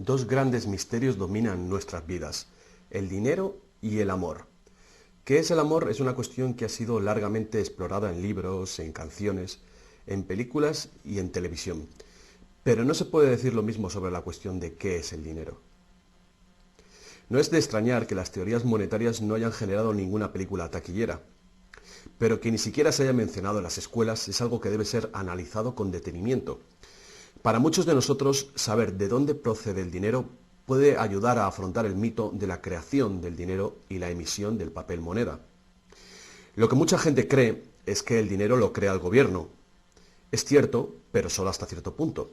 Dos grandes misterios dominan nuestras vidas, el dinero y el amor. ¿Qué es el amor? Es una cuestión que ha sido largamente explorada en libros, en canciones, en películas y en televisión. Pero no se puede decir lo mismo sobre la cuestión de qué es el dinero. No es de extrañar que las teorías monetarias no hayan generado ninguna película taquillera, pero que ni siquiera se haya mencionado en las escuelas es algo que debe ser analizado con detenimiento. Para muchos de nosotros, saber de dónde procede el dinero puede ayudar a afrontar el mito de la creación del dinero y la emisión del papel moneda. Lo que mucha gente cree es que el dinero lo crea el gobierno. Es cierto, pero solo hasta cierto punto.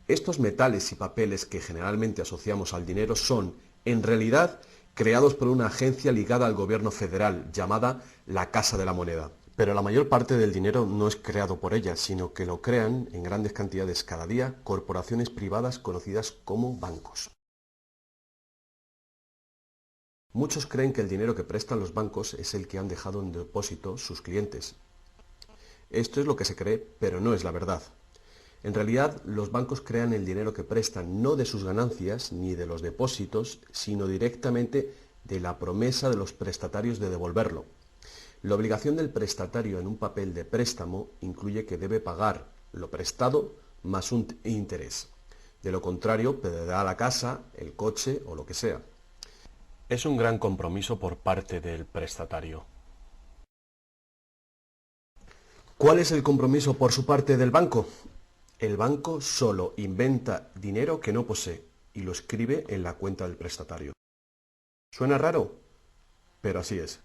Estos metales y papeles que generalmente asociamos al dinero son, en realidad, creados por una agencia ligada al gobierno federal llamada la Casa de la Moneda. Pero la mayor parte del dinero no es creado por ella, sino que lo crean en grandes cantidades cada día corporaciones privadas conocidas como bancos. Muchos creen que el dinero que prestan los bancos es el que han dejado en depósito sus clientes. Esto es lo que se cree, pero no es la verdad. En realidad, los bancos crean el dinero que prestan no de sus ganancias ni de los depósitos, sino directamente de la promesa de los prestatarios de devolverlo. La obligación del prestatario en un papel de préstamo incluye que debe pagar lo prestado más un interés. De lo contrario, perderá la casa, el coche o lo que sea. Es un gran compromiso por parte del prestatario. ¿Cuál es el compromiso por su parte del banco? El banco solo inventa dinero que no posee y lo escribe en la cuenta del prestatario. ¿Suena raro? Pero así es.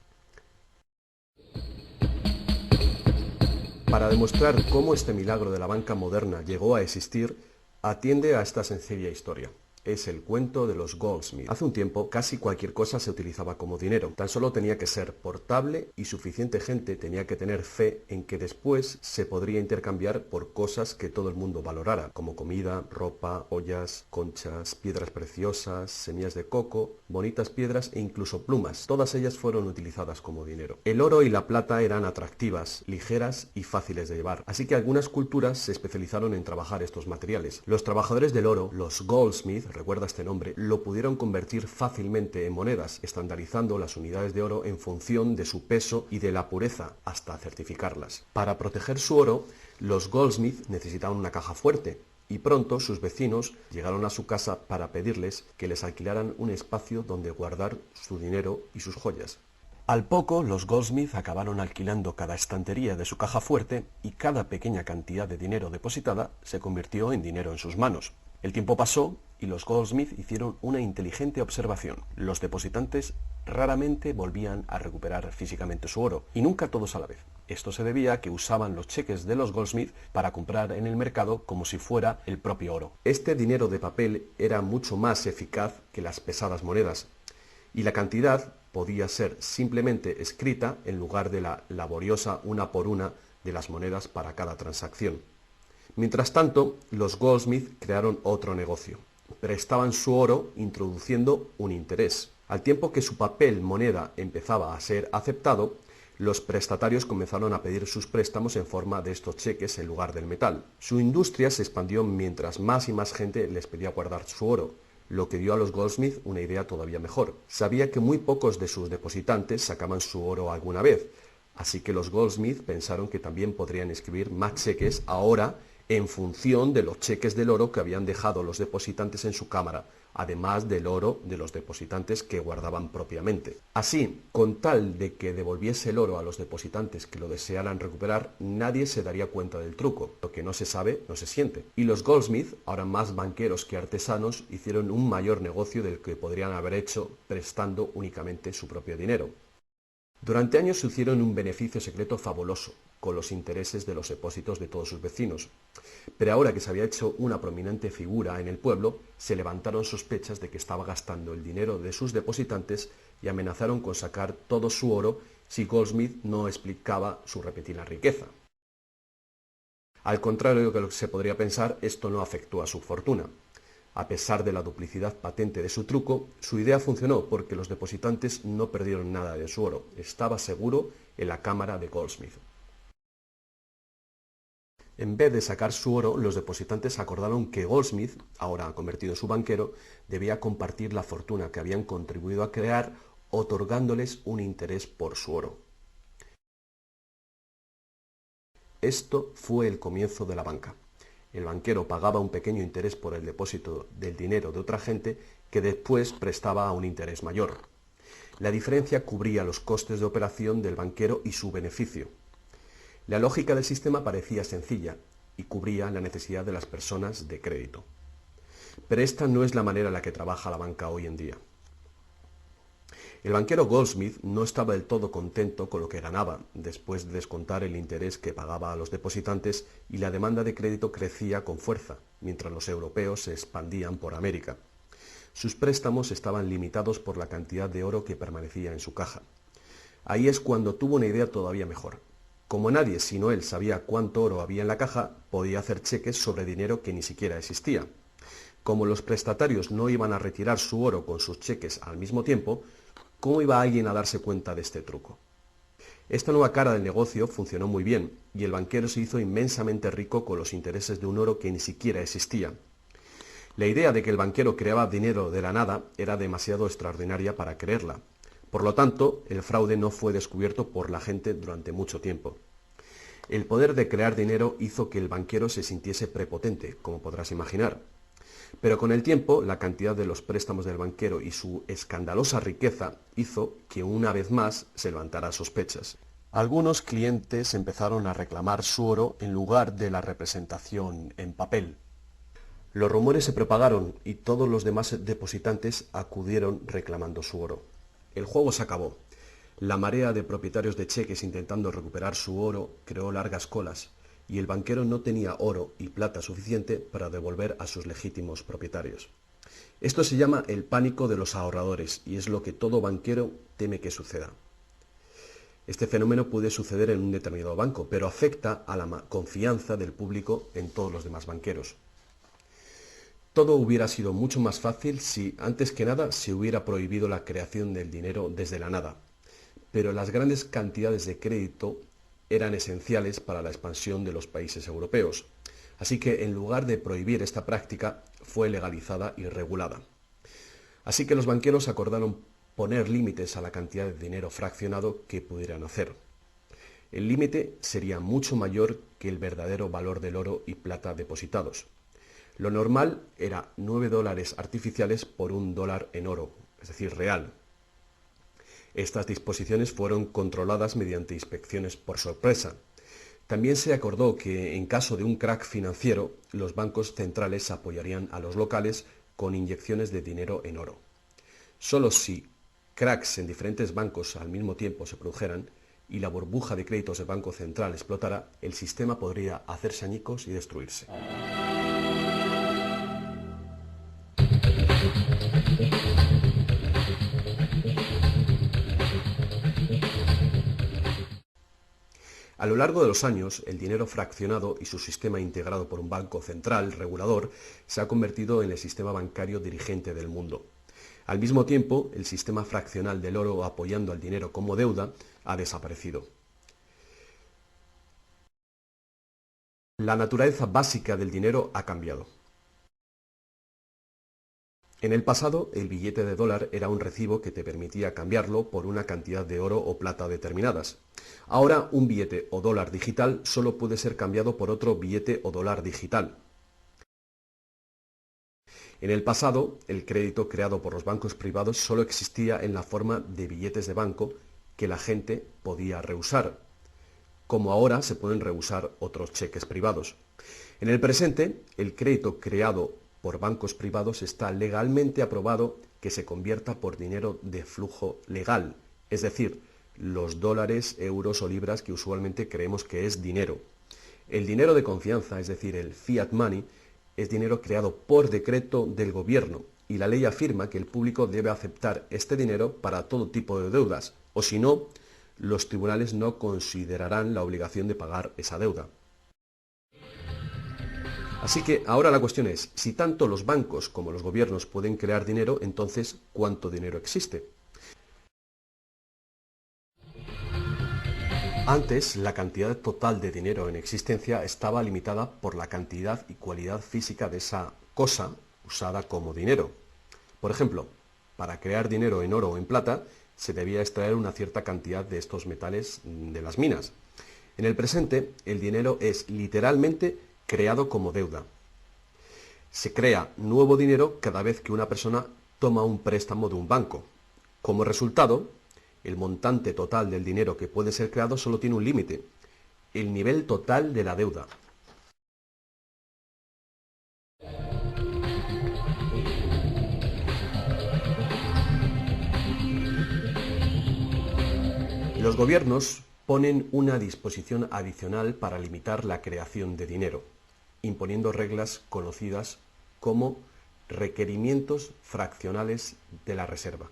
Para demostrar cómo este milagro de la banca moderna llegó a existir, atiende a esta sencilla historia. Es el cuento de los Goldsmith. Hace un tiempo casi cualquier cosa se utilizaba como dinero. Tan solo tenía que ser portable y suficiente gente tenía que tener fe en que después se podría intercambiar por cosas que todo el mundo valorara, como comida, ropa, ollas, conchas, piedras preciosas, semillas de coco, bonitas piedras e incluso plumas. Todas ellas fueron utilizadas como dinero. El oro y la plata eran atractivas, ligeras y fáciles de llevar, así que algunas culturas se especializaron en trabajar estos materiales. Los trabajadores del oro, los Goldsmith, recuerda este nombre, lo pudieron convertir fácilmente en monedas, estandarizando las unidades de oro en función de su peso y de la pureza, hasta certificarlas. Para proteger su oro, los Goldsmith necesitaban una caja fuerte, y pronto sus vecinos llegaron a su casa para pedirles que les alquilaran un espacio donde guardar su dinero y sus joyas. Al poco, los Goldsmith acabaron alquilando cada estantería de su caja fuerte y cada pequeña cantidad de dinero depositada se convirtió en dinero en sus manos. El tiempo pasó y los Goldsmith hicieron una inteligente observación. Los depositantes raramente volvían a recuperar físicamente su oro, y nunca todos a la vez. Esto se debía a que usaban los cheques de los Goldsmith para comprar en el mercado como si fuera el propio oro. Este dinero de papel era mucho más eficaz que las pesadas monedas, y la cantidad podía ser simplemente escrita en lugar de la laboriosa una por una de las monedas para cada transacción. Mientras tanto, los Goldsmith crearon otro negocio. Prestaban su oro introduciendo un interés. Al tiempo que su papel moneda empezaba a ser aceptado, los prestatarios comenzaron a pedir sus préstamos en forma de estos cheques en lugar del metal. Su industria se expandió mientras más y más gente les pedía guardar su oro, lo que dio a los Goldsmith una idea todavía mejor. Sabía que muy pocos de sus depositantes sacaban su oro alguna vez, así que los Goldsmith pensaron que también podrían escribir más cheques ahora en función de los cheques del oro que habían dejado los depositantes en su cámara, además del oro de los depositantes que guardaban propiamente. Así, con tal de que devolviese el oro a los depositantes que lo desearan recuperar, nadie se daría cuenta del truco. Lo que no se sabe, no se siente. Y los Goldsmith, ahora más banqueros que artesanos, hicieron un mayor negocio del que podrían haber hecho prestando únicamente su propio dinero. Durante años se hicieron un beneficio secreto fabuloso con los intereses de los depósitos de todos sus vecinos. Pero ahora que se había hecho una prominente figura en el pueblo, se levantaron sospechas de que estaba gastando el dinero de sus depositantes y amenazaron con sacar todo su oro si Goldsmith no explicaba su repentina riqueza. Al contrario de lo que se podría pensar, esto no afectó a su fortuna. A pesar de la duplicidad patente de su truco, su idea funcionó porque los depositantes no perdieron nada de su oro. Estaba seguro en la cámara de Goldsmith. En vez de sacar su oro, los depositantes acordaron que Goldsmith, ahora convertido en su banquero, debía compartir la fortuna que habían contribuido a crear, otorgándoles un interés por su oro. Esto fue el comienzo de la banca. El banquero pagaba un pequeño interés por el depósito del dinero de otra gente que después prestaba a un interés mayor. La diferencia cubría los costes de operación del banquero y su beneficio. La lógica del sistema parecía sencilla y cubría la necesidad de las personas de crédito. Pero esta no es la manera en la que trabaja la banca hoy en día. El banquero Goldsmith no estaba del todo contento con lo que ganaba, después de descontar el interés que pagaba a los depositantes, y la demanda de crédito crecía con fuerza, mientras los europeos se expandían por América. Sus préstamos estaban limitados por la cantidad de oro que permanecía en su caja. Ahí es cuando tuvo una idea todavía mejor. Como nadie sino él sabía cuánto oro había en la caja, podía hacer cheques sobre dinero que ni siquiera existía. Como los prestatarios no iban a retirar su oro con sus cheques al mismo tiempo, ¿cómo iba alguien a darse cuenta de este truco? Esta nueva cara del negocio funcionó muy bien, y el banquero se hizo inmensamente rico con los intereses de un oro que ni siquiera existía. La idea de que el banquero creaba dinero de la nada era demasiado extraordinaria para creerla. Por lo tanto, el fraude no fue descubierto por la gente durante mucho tiempo. El poder de crear dinero hizo que el banquero se sintiese prepotente, como podrás imaginar. Pero con el tiempo, la cantidad de los préstamos del banquero y su escandalosa riqueza hizo que una vez más se levantara sospechas. Algunos clientes empezaron a reclamar su oro en lugar de la representación en papel. Los rumores se propagaron y todos los demás depositantes acudieron reclamando su oro. El juego se acabó. La marea de propietarios de cheques intentando recuperar su oro creó largas colas, y el banquero no tenía oro y plata suficiente para devolver a sus legítimos propietarios. Esto se llama el pánico de los ahorradores, y es lo que todo banquero teme que suceda. Este fenómeno puede suceder en un determinado banco, pero afecta a la confianza del público en todos los demás banqueros. Todo hubiera sido mucho más fácil si, antes que nada, se hubiera prohibido la creación del dinero desde la nada. Pero las grandes cantidades de crédito eran esenciales para la expansión de los países europeos. Así que, en lugar de prohibir esta práctica, fue legalizada y regulada. Así que los banqueros acordaron poner límites a la cantidad de dinero fraccionado que pudieran hacer. El límite sería mucho mayor que el verdadero valor del oro y plata depositados. Lo normal era $9 artificiales por $1 en oro, es decir, real. Estas disposiciones fueron controladas mediante inspecciones por sorpresa. También se acordó que, en caso de un crack financiero, los bancos centrales apoyarían a los locales con inyecciones de dinero en oro. Solo si cracks en diferentes bancos al mismo tiempo se produjeran y la burbuja de créditos del Banco Central explotara, el sistema podría hacerse añicos y destruirse. A lo largo de los años, el dinero fraccionado y su sistema integrado por un banco central regulador se ha convertido en el sistema bancario dirigente del mundo. Al mismo tiempo, el sistema fraccional del oro apoyando al dinero como deuda ha desaparecido. La naturaleza básica del dinero ha cambiado. En el pasado, el billete de dólar era un recibo que te permitía cambiarlo por una cantidad de oro o plata determinadas. Ahora, un billete o dólar digital solo puede ser cambiado por otro billete o dólar digital. En el pasado, el crédito creado por los bancos privados solo existía en la forma de billetes de banco que la gente podía rehusar, como ahora se pueden rehusar otros cheques privados. En el presente, el crédito creado por bancos privados está legalmente aprobado que se convierta por dinero de flujo legal, es decir, los dólares, euros o libras que usualmente creemos que es dinero. El dinero de confianza, es decir, el fiat money, es dinero creado por decreto del gobierno, y la ley afirma que el público debe aceptar este dinero para todo tipo de deudas, o si no, los tribunales no considerarán la obligación de pagar esa deuda. Así que ahora la cuestión es, si tanto los bancos como los gobiernos pueden crear dinero, entonces, ¿cuánto dinero existe? Antes, la cantidad total de dinero en existencia estaba limitada por la cantidad y cualidad física de esa cosa usada como dinero. Por ejemplo, para crear dinero en oro o en plata, se debía extraer una cierta cantidad de estos metales de las minas. En el presente, el dinero es literalmente creado como deuda. Se crea nuevo dinero cada vez que una persona toma un préstamo de un banco. Como resultado, el montante total del dinero que puede ser creado solo tiene un límite: el nivel total de la deuda. Los gobiernos ponen una disposición adicional para limitar la creación de dinero, imponiendo reglas conocidas como requerimientos fraccionales de la reserva.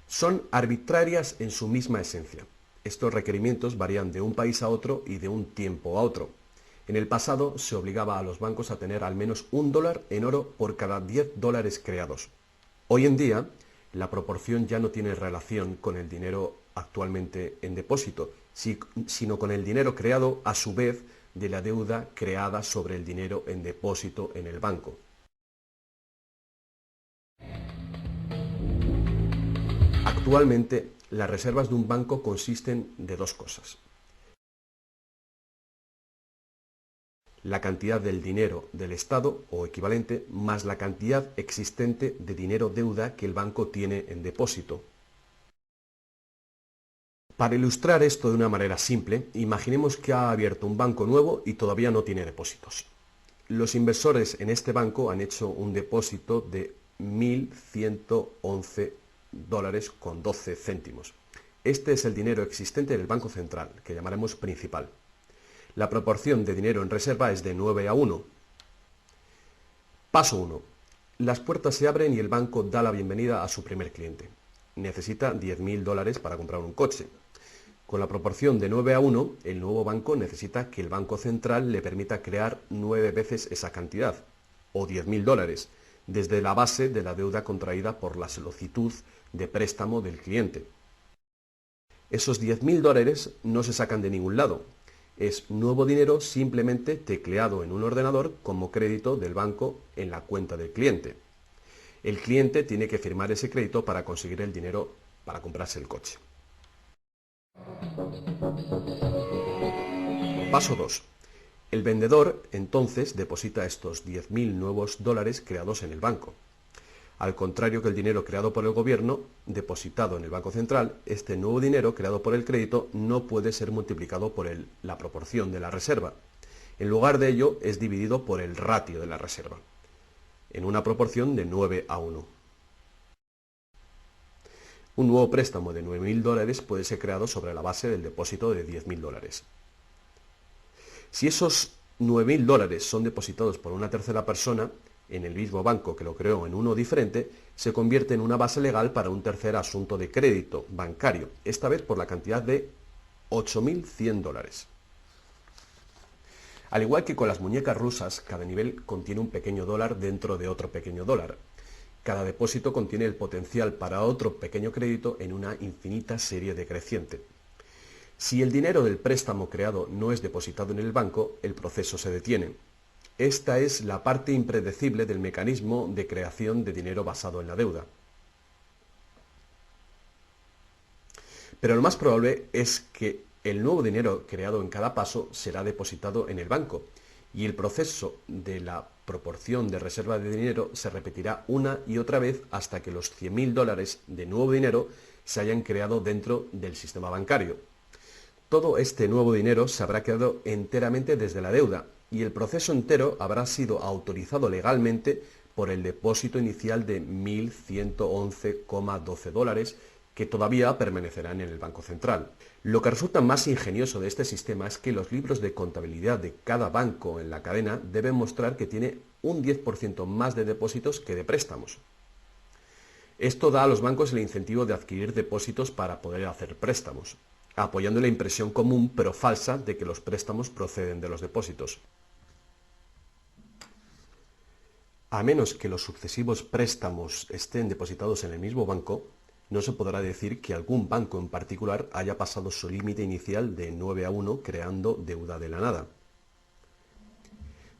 Son arbitrarias en su misma esencia. Estos requerimientos varían de un país a otro y de un tiempo a otro. En el pasado se obligaba a los bancos a tener al menos $1 en oro por cada $10 creados. Hoy en día, la proporción ya no tiene relación con el dinero actualmente en depósito, sino con el dinero creado a su vez de la deuda creada sobre el dinero en depósito en el banco. Actualmente, las reservas de un banco consisten de dos cosas: la cantidad del dinero del Estado o equivalente más la cantidad existente de dinero deuda que el banco tiene en depósito. Para ilustrar esto de una manera simple, imaginemos que ha abierto un banco nuevo y todavía no tiene depósitos. Los inversores en este banco han hecho un depósito de $1.111,12. Este es el dinero existente en el Banco Central, que llamaremos principal. La proporción de dinero en reserva es de 9:1. Paso 1. Las puertas se abren y el banco da la bienvenida a su primer cliente. Necesita $10.000 para comprar un coche. Con la proporción de 9:1, el nuevo banco necesita que el Banco Central le permita crear 9 veces esa cantidad, o $10.000, desde la base de la deuda contraída por la solicitud de préstamo del cliente. Esos $10.000 no se sacan de ningún lado. Es nuevo dinero simplemente tecleado en un ordenador como crédito del banco en la cuenta del cliente. El cliente tiene que firmar ese crédito para conseguir el dinero para comprarse el coche. Paso 2. El vendedor entonces deposita estos 10.000 nuevos dólares creados en el banco. Al contrario que el dinero creado por el gobierno, depositado en el Banco Central, este nuevo dinero creado por el crédito no puede ser multiplicado por la proporción de la reserva. En lugar de ello, es dividido por el ratio de la reserva, en una proporción de 9:1. Un nuevo préstamo de $9.000 puede ser creado sobre la base del depósito de $10.000. Si esos $9.000 son depositados por una tercera persona en el mismo banco que lo creó en uno diferente, se convierte en una base legal para un tercer asunto de crédito bancario, esta vez por la cantidad de $8.100. Al igual que con las muñecas rusas, cada nivel contiene un pequeño dólar dentro de otro pequeño dólar. Cada depósito contiene el potencial para otro pequeño crédito en una infinita serie decreciente. Si el dinero del préstamo creado no es depositado en el banco, el proceso se detiene. Esta es la parte impredecible del mecanismo de creación de dinero basado en la deuda. Pero lo más probable es que el nuevo dinero creado en cada paso será depositado en el banco, y el proceso de la proporción de reserva de dinero se repetirá una y otra vez hasta que los $100.000 de nuevo dinero se hayan creado dentro del sistema bancario. Todo este nuevo dinero se habrá creado enteramente desde la deuda, y el proceso entero habrá sido autorizado legalmente por el depósito inicial de $1.111,12 que todavía permanecerán en el Banco Central. Lo que resulta más ingenioso de este sistema es que los libros de contabilidad de cada banco en la cadena deben mostrar que tiene un 10% más de depósitos que de préstamos. Esto da a los bancos el incentivo de adquirir depósitos para poder hacer préstamos, apoyando la impresión común pero falsa de que los préstamos proceden de los depósitos. A menos que los sucesivos préstamos estén depositados en el mismo banco, no se podrá decir que algún banco en particular haya pasado su límite inicial de 9-1 creando deuda de la nada.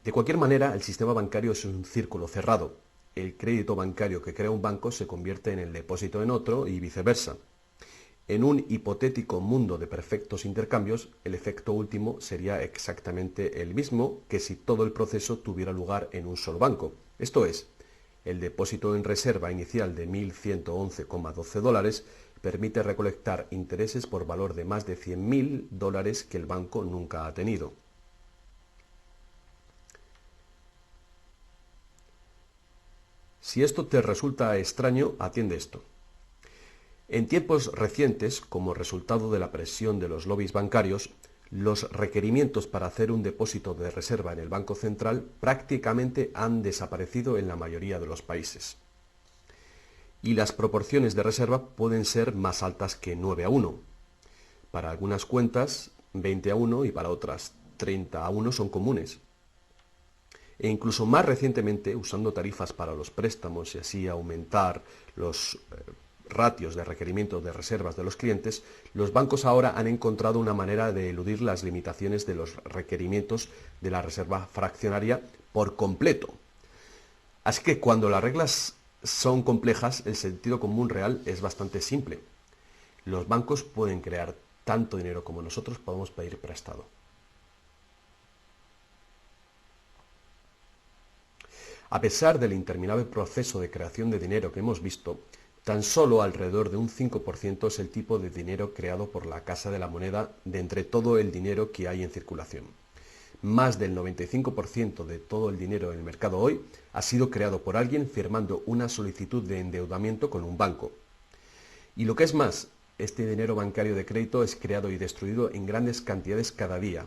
De cualquier manera, el sistema bancario es un círculo cerrado. El crédito bancario que crea un banco se convierte en el depósito en otro y viceversa. En un hipotético mundo de perfectos intercambios, el efecto último sería exactamente el mismo que si todo el proceso tuviera lugar en un solo banco. Esto es, el depósito en reserva inicial de 1.111,12 dólares permite recolectar intereses por valor de más de 100.000 dólares que el banco nunca ha tenido. Si esto te resulta extraño, atiende esto. En tiempos recientes, como resultado de la presión de los lobbies bancarios, los requerimientos para hacer un depósito de reserva en el Banco Central prácticamente han desaparecido en la mayoría de los países. Y las proporciones de reserva pueden ser más altas que 9-1. Para algunas cuentas, 20-1 y para otras 30-1 son comunes. E incluso más recientemente, usando tarifas para los préstamos y así aumentar los ratios de requerimiento de reservas de los clientes, los bancos ahora han encontrado una manera de eludir las limitaciones de los requerimientos de la reserva fraccionaria por completo. Así que cuando las reglas son complejas, el sentido común real es bastante simple. Los bancos pueden crear tanto dinero como nosotros podemos pedir prestado. A pesar del interminable proceso de creación de dinero que hemos visto, tan solo alrededor de un 5% es el tipo de dinero creado por la Casa de la Moneda de entre todo el dinero que hay en circulación. Más del 95% de todo el dinero en el mercado hoy ha sido creado por alguien firmando una solicitud de endeudamiento con un banco. Y lo que es más, este dinero bancario de crédito es creado y destruido en grandes cantidades cada día,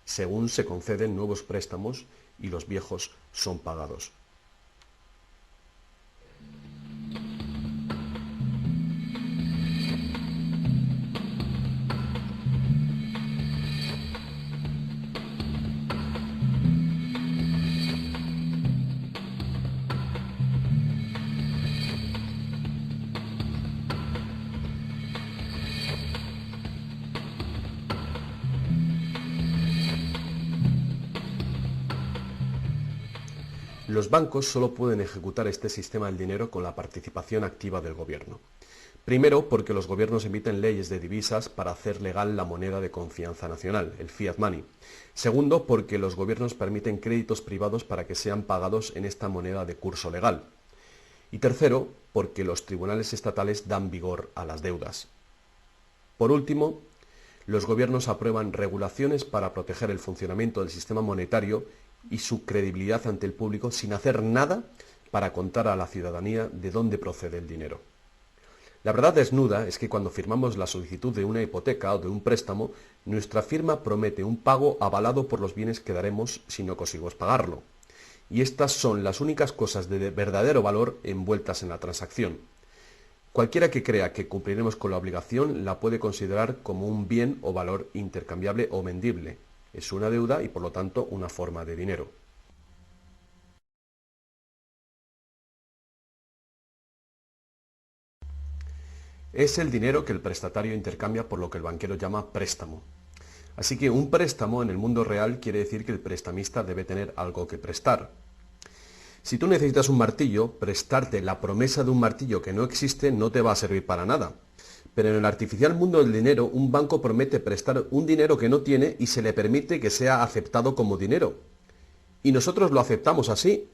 según se conceden nuevos préstamos y los viejos son pagados. Los bancos solo pueden ejecutar este sistema del dinero con la participación activa del gobierno. Primero, porque los gobiernos emiten leyes de divisas para hacer legal la moneda de confianza nacional, el fiat money. Segundo, porque los gobiernos permiten créditos privados para que sean pagados en esta moneda de curso legal. Y tercero, porque los tribunales estatales dan vigor a las deudas. Por último, los gobiernos aprueban regulaciones para proteger el funcionamiento del sistema monetario y su credibilidad ante el público sin hacer nada para contar a la ciudadanía de dónde procede el dinero. La verdad desnuda es que cuando firmamos la solicitud de una hipoteca o de un préstamo, nuestra firma promete un pago avalado por los bienes que daremos si no conseguimos pagarlo. Y estas son las únicas cosas de verdadero valor envueltas en la transacción. Cualquiera que crea que cumpliremos con la obligación la puede considerar como un bien o valor intercambiable o vendible. Es una deuda y por lo tanto una forma de dinero. Es el dinero que el prestatario intercambia por lo que el banquero llama préstamo. Así que un préstamo en el mundo real quiere decir que el prestamista debe tener algo que prestar. Si tú necesitas un martillo, prestarte la promesa de un martillo que no existe no te va a servir para nada. Pero en el artificial mundo del dinero, un banco promete prestar un dinero que no tiene y se le permite que sea aceptado como dinero. Y nosotros lo aceptamos así.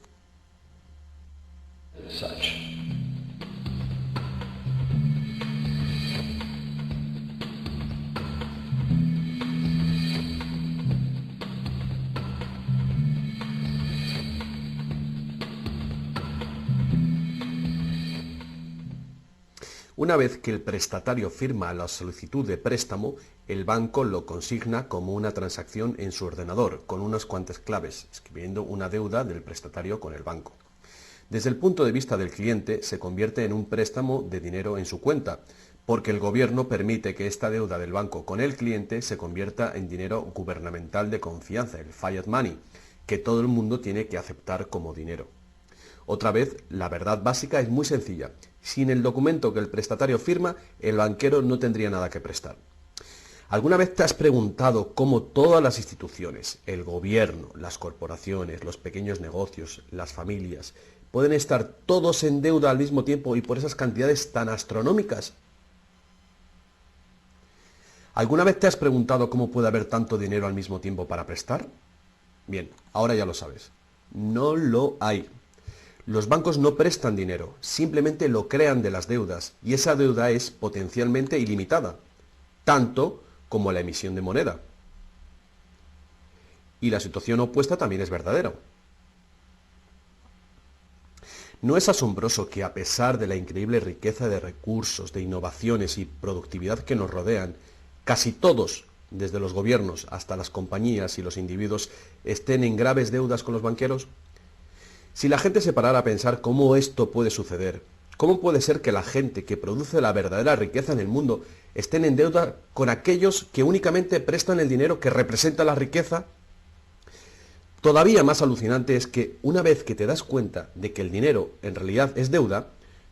Una vez que el prestatario firma la solicitud de préstamo, el banco lo consigna como una transacción en su ordenador, con unas cuantas claves, escribiendo una deuda del prestatario con el banco. Desde el punto de vista del cliente, se convierte en un préstamo de dinero en su cuenta, porque el gobierno permite que esta deuda del banco con el cliente se convierta en dinero gubernamental de confianza, el fiat money, que todo el mundo tiene que aceptar como dinero. Otra vez, la verdad básica es muy sencilla. Sin el documento que el prestatario firma, el banquero no tendría nada que prestar. ¿Alguna vez te has preguntado cómo todas las instituciones, el gobierno, las corporaciones, los pequeños negocios, las familias, pueden estar todos en deuda al mismo tiempo y por esas cantidades tan astronómicas? ¿Alguna vez te has preguntado cómo puede haber tanto dinero al mismo tiempo para prestar? Bien, ahora ya lo sabes. No lo hay. Los bancos no prestan dinero, simplemente lo crean de las deudas, y esa deuda es potencialmente ilimitada, tanto como la emisión de moneda. Y la situación opuesta también es verdadera. ¿No es asombroso que a pesar de la increíble riqueza de recursos, de innovaciones y productividad que nos rodean, casi todos, desde los gobiernos hasta las compañías y los individuos, estén en graves deudas con los banqueros? Si la gente se parara a pensar cómo esto puede suceder, ¿cómo puede ser que la gente que produce la verdadera riqueza en el mundo estén en deuda con aquellos que únicamente prestan el dinero que representa la riqueza? Todavía más alucinante es que una vez que te das cuenta de que el dinero en realidad es deuda,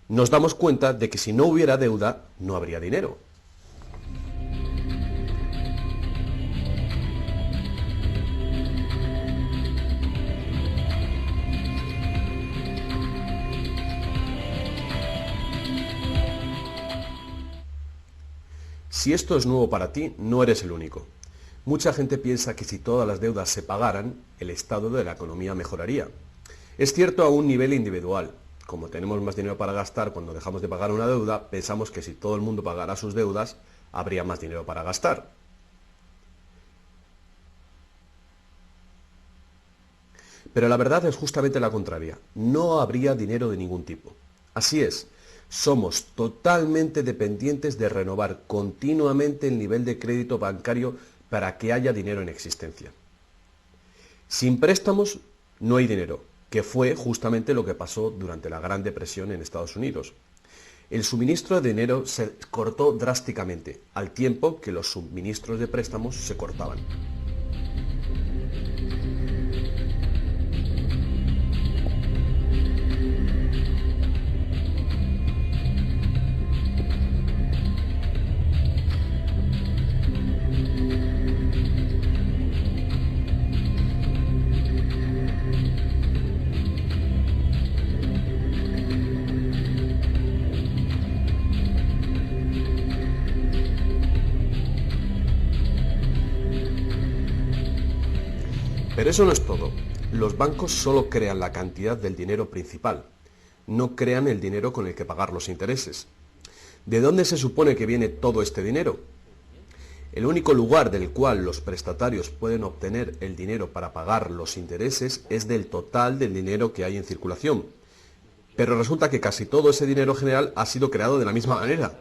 nos damos cuenta de que si no hubiera deuda, no habría dinero. Si esto es nuevo para ti, no eres el único. Mucha gente piensa que si todas las deudas se pagaran, el estado de la economía mejoraría. Es cierto a un nivel individual. Como tenemos más dinero para gastar cuando dejamos de pagar una deuda, pensamos que si todo el mundo pagara sus deudas, habría más dinero para gastar. Pero la verdad es justamente la contraria. No habría dinero de ningún tipo. Así es. Somos totalmente dependientes de renovar continuamente el nivel de crédito bancario para que haya dinero en existencia. Sin préstamos no hay dinero, que fue justamente lo que pasó durante la Gran Depresión en Estados Unidos. El suministro de dinero se cortó drásticamente, al tiempo que los suministros de préstamos se cortaban. Pero eso no es todo. Los bancos solo crean la cantidad del dinero principal, no crean el dinero con el que pagar los intereses. ¿De dónde se supone que viene todo este dinero? El único lugar del cual los prestatarios pueden obtener el dinero para pagar los intereses es del total del dinero que hay en circulación. Pero resulta que casi todo ese dinero general ha sido creado de la misma manera.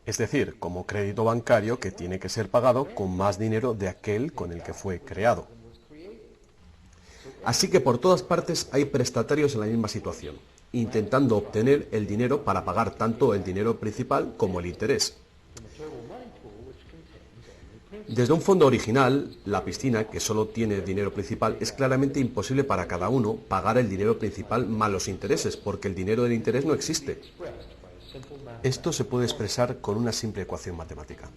Es decir, como crédito bancario que tiene que ser pagado con más dinero de aquel con el que fue creado. Así que por todas partes hay prestatarios en la misma situación, intentando obtener el dinero para pagar tanto el dinero principal como el interés. Desde un fondo original, la piscina, que solo tiene dinero principal, es claramente imposible para cada uno pagar el dinero principal más los intereses, porque el dinero del interés no existe. Esto se puede expresar con una simple ecuación matemática.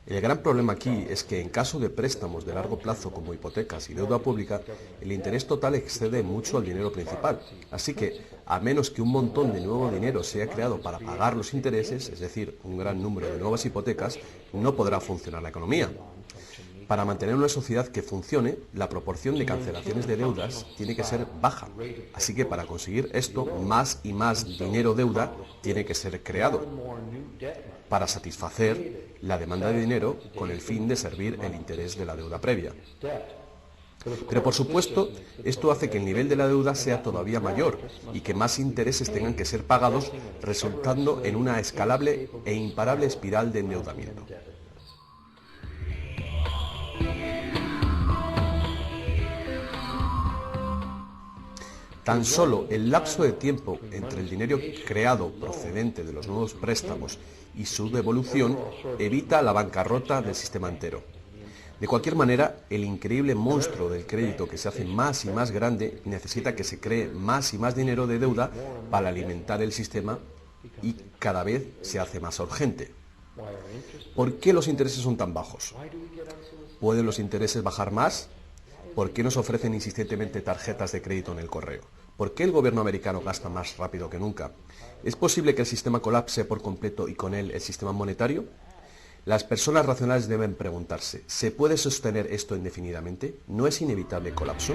El gran problema aquí es que en caso de préstamos de largo plazo como hipotecas y deuda pública, el interés total excede mucho al dinero principal. Así que, a menos que un montón de nuevo dinero sea creado para pagar los intereses, es decir, un gran número de nuevas hipotecas, no podrá funcionar la economía. Para mantener una sociedad que funcione, la proporción de cancelaciones de deudas tiene que ser baja. Así que para conseguir esto, más y más dinero deuda tiene que ser creado para satisfacer la demanda de dinero con el fin de servir el interés de la deuda previa. Pero por supuesto, esto hace que el nivel de la deuda sea todavía mayor y que más intereses tengan que ser pagados, resultando en una escalable e imparable espiral de endeudamiento. Tan solo el lapso de tiempo entre el dinero creado procedente de los nuevos préstamos y su devolución evita la bancarrota del sistema entero. De cualquier manera, el increíble monstruo del crédito que se hace más y más grande necesita que se cree más y más dinero de deuda para alimentar el sistema y cada vez se hace más urgente. ¿Por qué los intereses son tan bajos? ¿Pueden los intereses bajar más? ¿Por qué nos ofrecen insistentemente tarjetas de crédito en el correo? ¿Por qué el gobierno americano gasta más rápido que nunca? ¿Es posible que el sistema colapse por completo y con él el sistema monetario? Las personas racionales deben preguntarse, ¿se puede sostener esto indefinidamente? ¿No es inevitable el colapso?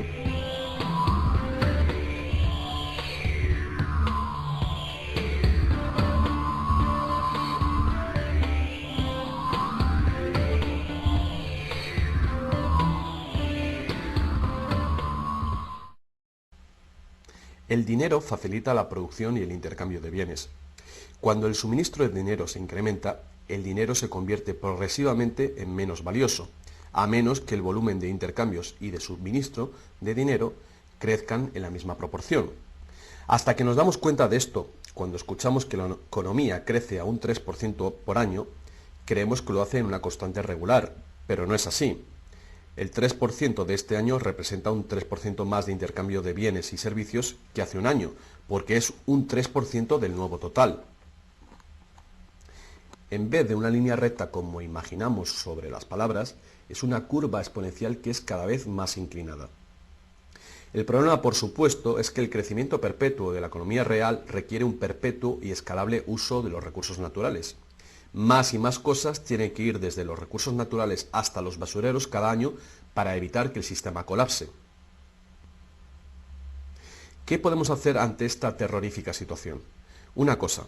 El dinero facilita la producción y el intercambio de bienes. Cuando el suministro de dinero se incrementa, el dinero se convierte progresivamente en menos valioso, a menos que el volumen de intercambios y de suministro de dinero crezcan en la misma proporción. Hasta que nos damos cuenta de esto, cuando escuchamos que la economía crece a un 3% por año, creemos que lo hace en una constante regular, pero no es así. El 3% de este año representa un 3% más de intercambio de bienes y servicios que hace un año, porque es un 3% del nuevo total. En vez de una línea recta como imaginamos sobre las palabras, es una curva exponencial que es cada vez más inclinada. El problema, por supuesto, es que el crecimiento perpetuo de la economía real requiere un perpetuo y escalable uso de los recursos naturales. Más y más cosas tienen que ir desde los recursos naturales hasta los basureros cada año para evitar que el sistema colapse. ¿Qué podemos hacer ante esta terrorífica situación? Una cosa,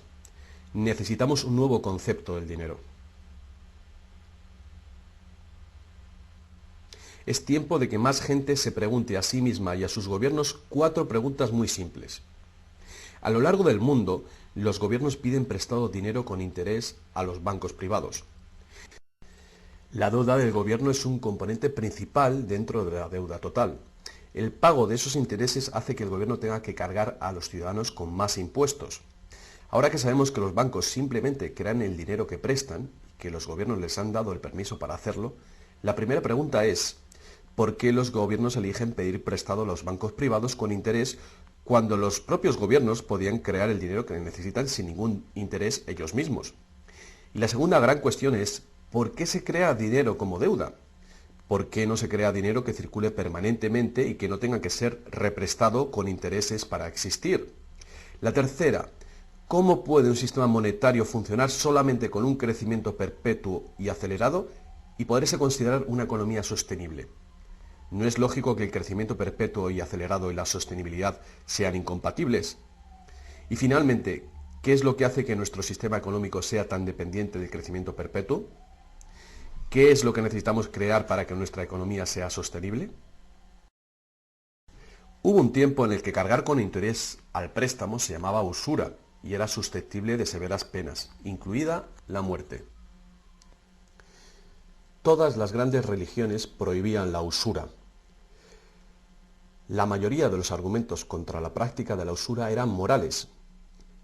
necesitamos un nuevo concepto del dinero. Es tiempo de que más gente se pregunte a sí misma y a sus gobiernos 4 preguntas muy simples. A lo largo del mundo, los gobiernos piden prestado dinero con interés a los bancos privados. La deuda del gobierno es un componente principal dentro de la deuda total. El pago de esos intereses hace que el gobierno tenga que cargar a los ciudadanos con más impuestos. Ahora que sabemos que los bancos simplemente crean el dinero que prestan, que los gobiernos les han dado el permiso para hacerlo, la primera pregunta es, ¿por qué los gobiernos eligen pedir prestado a los bancos privados con interés cuando los propios gobiernos podían crear el dinero que necesitan sin ningún interés ellos mismos? Y la segunda gran cuestión es, ¿por qué se crea dinero como deuda? ¿Por qué no se crea dinero que circule permanentemente y que no tenga que ser represtado con intereses para existir? La tercera, ¿cómo puede un sistema monetario funcionar solamente con un crecimiento perpetuo y acelerado y poderse considerar una economía sostenible? ¿No es lógico que el crecimiento perpetuo y acelerado y la sostenibilidad sean incompatibles? Y finalmente, ¿qué es lo que hace que nuestro sistema económico sea tan dependiente del crecimiento perpetuo? ¿Qué es lo que necesitamos crear para que nuestra economía sea sostenible? Hubo un tiempo en el que cargar con interés al préstamo se llamaba usura y era susceptible de severas penas, incluida la muerte. Todas las grandes religiones prohibían la usura. La mayoría de los argumentos contra la práctica de la usura eran morales.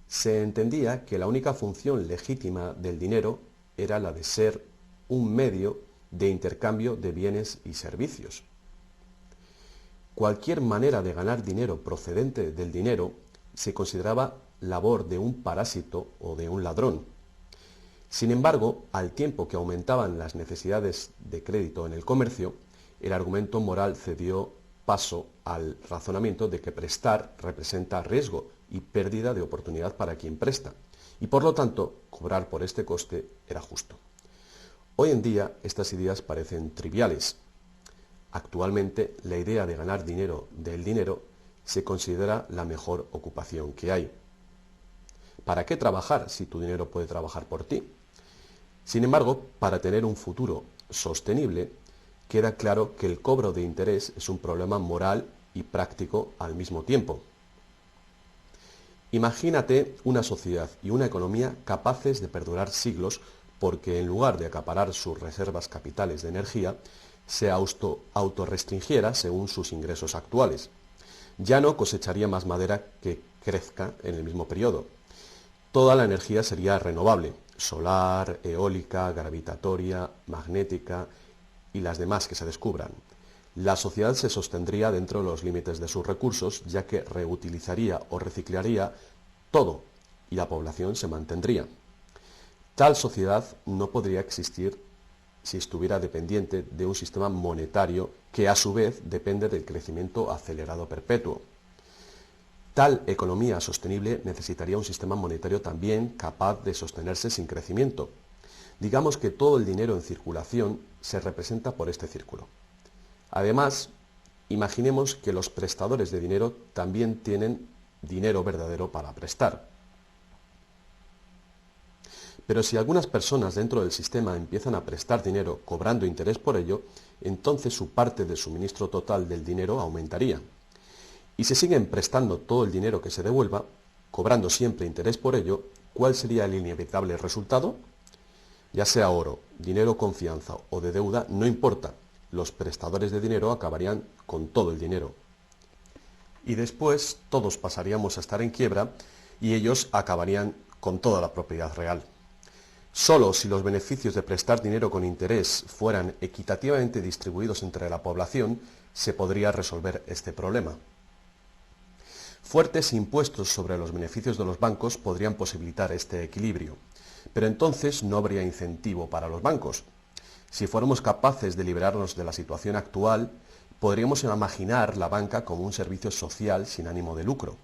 Se entendía que la única función legítima del dinero era la de ser un medio de intercambio de bienes y servicios. Cualquier manera de ganar dinero procedente del dinero se consideraba labor de un parásito o de un ladrón. Sin embargo, al tiempo que aumentaban las necesidades de crédito en el comercio, el argumento moral cedió paso al razonamiento de que prestar representa riesgo y pérdida de oportunidad para quien presta, y por lo tanto, cobrar por este coste era justo. Hoy en día, estas ideas parecen triviales. Actualmente, la idea de ganar dinero del dinero se considera la mejor ocupación que hay. ¿Para qué trabajar si tu dinero puede trabajar por ti? Sin embargo, para tener un futuro sostenible, queda claro que el cobro de interés es un problema moral y práctico al mismo tiempo. Imagínate una sociedad y una economía capaces de perdurar siglos porque en lugar de acaparar sus reservas capitales de energía, se autorrestringiera según sus ingresos actuales. Ya no cosecharía más madera que crezca en el mismo periodo. Toda la energía sería renovable, solar, eólica, gravitatoria, magnética, y las demás que se descubran. La sociedad se sostendría dentro de los límites de sus recursos, ya que reutilizaría o reciclaría todo y la población se mantendría. Tal sociedad no podría existir si estuviera dependiente de un sistema monetario que a su vez depende del crecimiento acelerado perpetuo. Tal economía sostenible necesitaría un sistema monetario también capaz de sostenerse sin crecimiento. Digamos que todo el dinero en circulación se representa por este círculo. Además, imaginemos que los prestadores de dinero también tienen dinero verdadero para prestar. Pero si algunas personas dentro del sistema empiezan a prestar dinero cobrando interés por ello, entonces su parte del suministro total del dinero aumentaría. Y si siguen prestando todo el dinero que se devuelva, cobrando siempre interés por ello, ¿cuál sería el inevitable resultado? Ya sea oro, dinero, confianza o de deuda, no importa. Los prestadores de dinero acabarían con todo el dinero. Y después todos pasaríamos a estar en quiebra y ellos acabarían con toda la propiedad real. Solo si los beneficios de prestar dinero con interés fueran equitativamente distribuidos entre la población, se podría resolver este problema. Fuertes impuestos sobre los beneficios de los bancos podrían posibilitar este equilibrio, pero entonces no habría incentivo para los bancos. Si fuéramos capaces de liberarnos de la situación actual, podríamos imaginar la banca como un servicio social sin ánimo de lucro,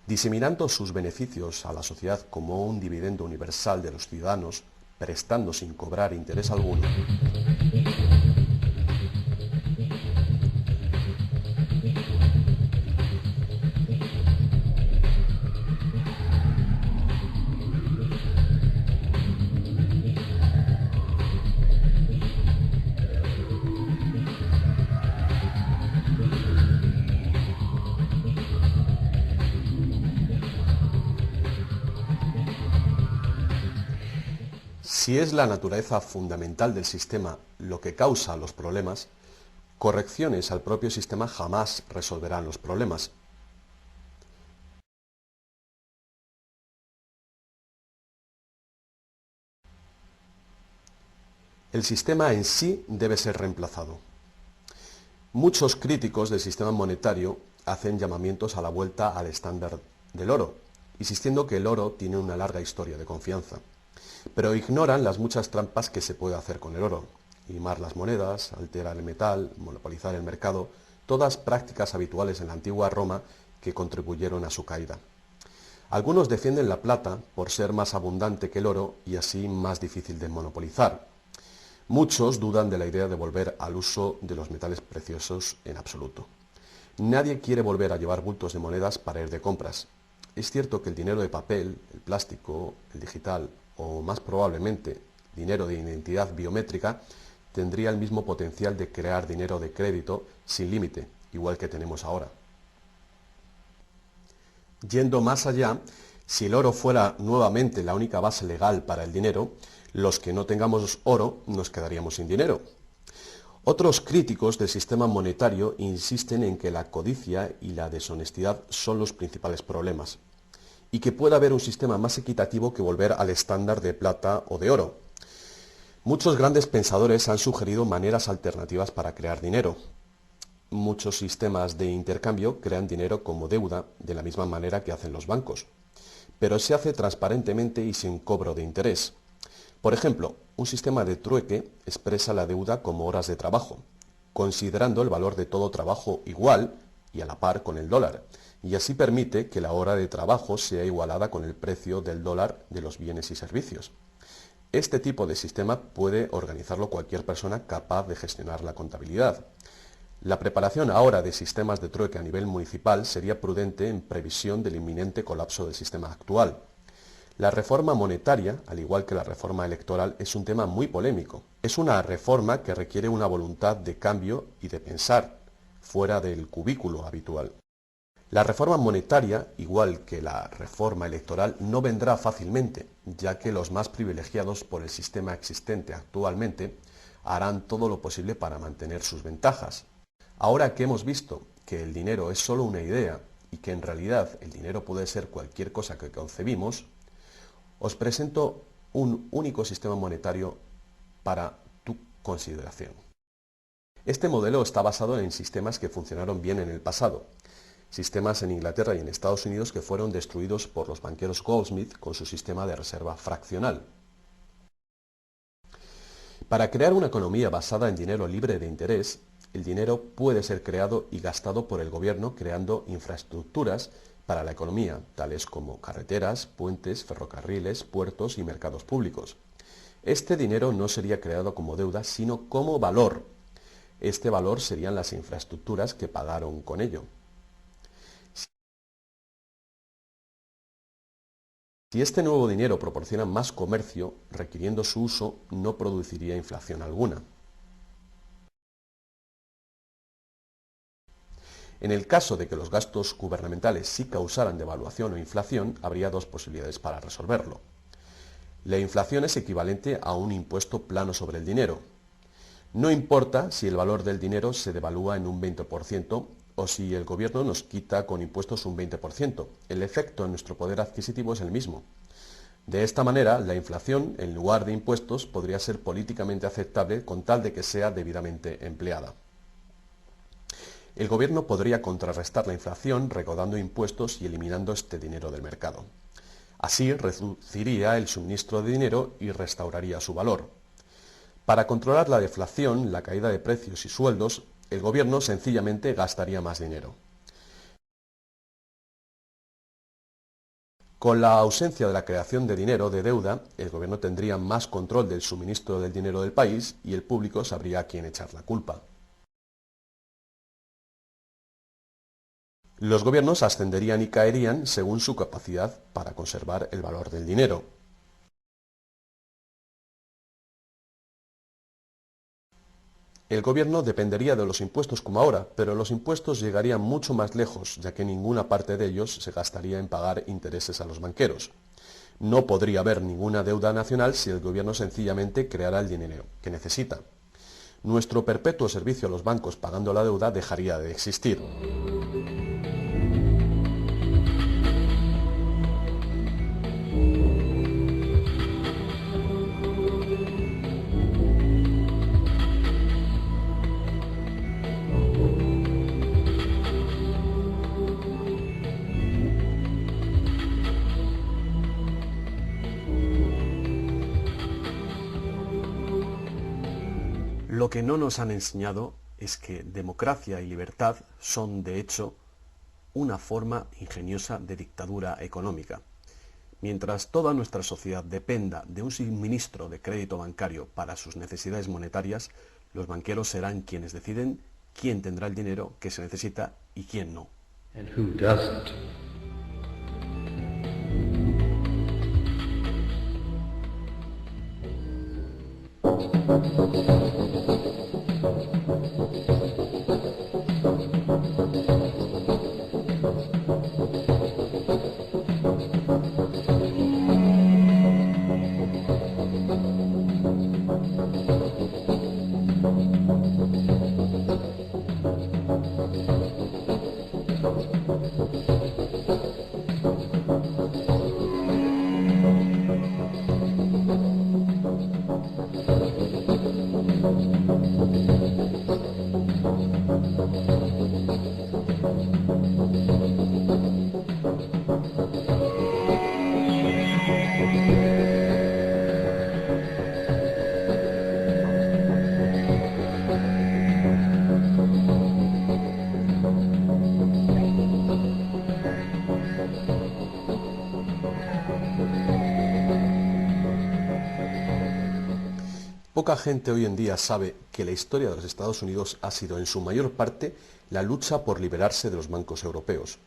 diseminando sus beneficios a la sociedad como un dividendo universal de los ciudadanos, prestando sin cobrar interés alguno. Si es la naturaleza fundamental del sistema lo que causa los problemas, correcciones al propio sistema jamás resolverán los problemas. El sistema en sí debe ser reemplazado. Muchos críticos del sistema monetario hacen llamamientos a la vuelta al estándar del oro, insistiendo que el oro tiene una larga historia de confianza, pero ignoran las muchas trampas que se puede hacer con el oro: limar las monedas, alterar el metal, monopolizar el mercado, todas prácticas habituales en la antigua Roma que contribuyeron a su caída. Algunos defienden la plata por ser más abundante que el oro y así más difícil de monopolizar. Muchos dudan de la idea de volver al uso de los metales preciosos en absoluto. Nadie quiere volver a llevar bultos de monedas para ir de compras. Es cierto que el dinero de papel, el plástico, el digital o más probablemente dinero de identidad biométrica tendría el mismo potencial de crear dinero de crédito sin límite, igual que tenemos ahora. Yendo más allá, si el oro fuera nuevamente la única base legal para el dinero, los que no tengamos oro nos quedaríamos sin dinero. Otros críticos del sistema monetario insisten en que la codicia y la deshonestidad son los principales problemas, y que puede haber un sistema más equitativo que volver al estándar de plata o de oro. Muchos grandes pensadores han sugerido maneras alternativas para crear dinero. Muchos sistemas de intercambio crean dinero como deuda de la misma manera que hacen los bancos, pero se hace transparentemente y sin cobro de interés. Por ejemplo, un sistema de trueque expresa la deuda como horas de trabajo, considerando el valor de todo trabajo igual y a la par con el dólar, y así permite que la hora de trabajo sea igualada con el precio del dólar de los bienes y servicios. Este tipo de sistema puede organizarlo cualquier persona capaz de gestionar la contabilidad. La preparación ahora de sistemas de trueque a nivel municipal sería prudente en previsión del inminente colapso del sistema actual. La reforma monetaria, al igual que la reforma electoral, es un tema muy polémico. Es una reforma que requiere una voluntad de cambio y de pensar fuera del cubículo habitual. La reforma monetaria, igual que la reforma electoral, no vendrá fácilmente, ya que los más privilegiados por el sistema existente actualmente harán todo lo posible para mantener sus ventajas. Ahora que hemos visto que el dinero es solo una idea y que en realidad el dinero puede ser cualquier cosa que concebimos, os presento un único sistema monetario para tu consideración. Este modelo está basado en sistemas que funcionaron bien en el pasado, sistemas en Inglaterra y en Estados Unidos que fueron destruidos por los banqueros Goldsmith con su sistema de reserva fraccional. Para crear una economía basada en dinero libre de interés, el dinero puede ser creado y gastado por el gobierno creando infraestructuras para la economía, tales como carreteras, puentes, ferrocarriles, puertos y mercados públicos. Este dinero no sería creado como deuda, sino como valor. Este valor serían las infraestructuras que pagaron con ello. Si este nuevo dinero proporciona más comercio, requiriendo su uso, no produciría inflación alguna. En el caso de que los gastos gubernamentales sí causaran devaluación o inflación, habría dos posibilidades para resolverlo. La inflación es equivalente a un impuesto plano sobre el dinero. No importa si el valor del dinero se devalúa en un 20% o si el gobierno nos quita con impuestos un 20%. El efecto en nuestro poder adquisitivo es el mismo. De esta manera, la inflación, en lugar de impuestos, podría ser políticamente aceptable con tal de que sea debidamente empleada. El gobierno podría contrarrestar la inflación recaudando impuestos y eliminando este dinero del mercado. Así reduciría el suministro de dinero y restauraría su valor. Para controlar la deflación, la caída de precios y sueldos, el gobierno sencillamente gastaría más dinero. Con la ausencia de la creación de dinero de deuda, el gobierno tendría más control del suministro del dinero del país y el público sabría a quién echar la culpa. Los gobiernos ascenderían y caerían según su capacidad para conservar el valor del dinero. El gobierno dependería de los impuestos como ahora, pero los impuestos llegarían mucho más lejos, ya que ninguna parte de ellos se gastaría en pagar intereses a los banqueros. No podría haber ninguna deuda nacional si el gobierno sencillamente creara el dinero que necesita. Nuestro perpetuo servicio a los bancos pagando la deuda dejaría de existir. Lo que no nos han enseñado es que democracia y libertad son, de hecho, una forma ingeniosa de dictadura económica. Mientras toda nuestra sociedad dependa de un suministro de crédito bancario para sus necesidades monetarias, los banqueros serán quienes deciden quién tendrá el dinero que se necesita y quién no. And who doesn't. Poca gente hoy en día sabe que la historia de los Estados Unidos ha sido en su mayor parte la lucha por liberarse de los bancos europeos.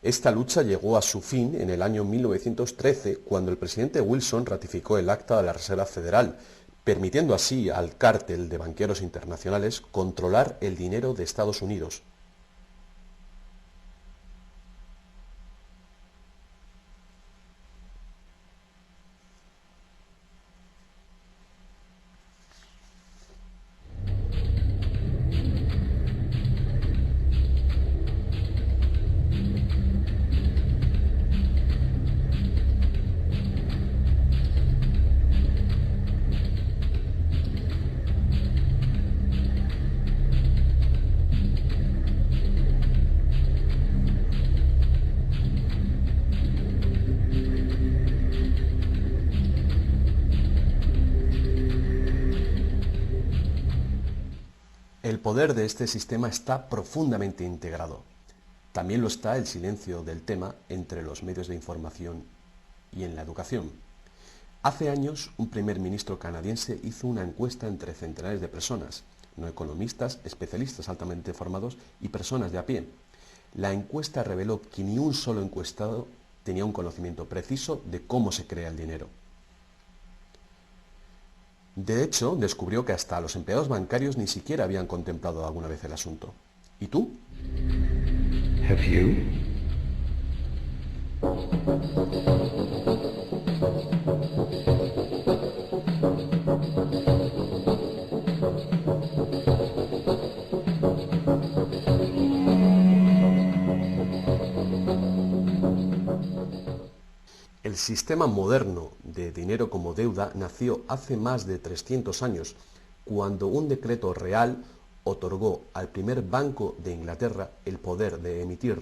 Esta lucha llegó a su fin en el año 1913, cuando el presidente Wilson ratificó el Acta de la Reserva Federal, permitiendo así al cártel de banqueros internacionales controlar el dinero de Estados Unidos. El poder de este sistema está profundamente integrado. También lo está el silencio del tema entre los medios de información y en la educación. Hace años, un primer ministro canadiense hizo una encuesta entre centenares de personas, no economistas, especialistas altamente formados y personas de a pie. La encuesta reveló que ni un solo encuestado tenía un conocimiento preciso de cómo se crea el dinero. De hecho, descubrió que hasta los empleados bancarios ni siquiera habían contemplado alguna vez el asunto. ¿Y tú? Have you? El sistema moderno de dinero como deuda nació hace más de 300 años, cuando un decreto real otorgó al primer Banco de Inglaterra el poder de emitir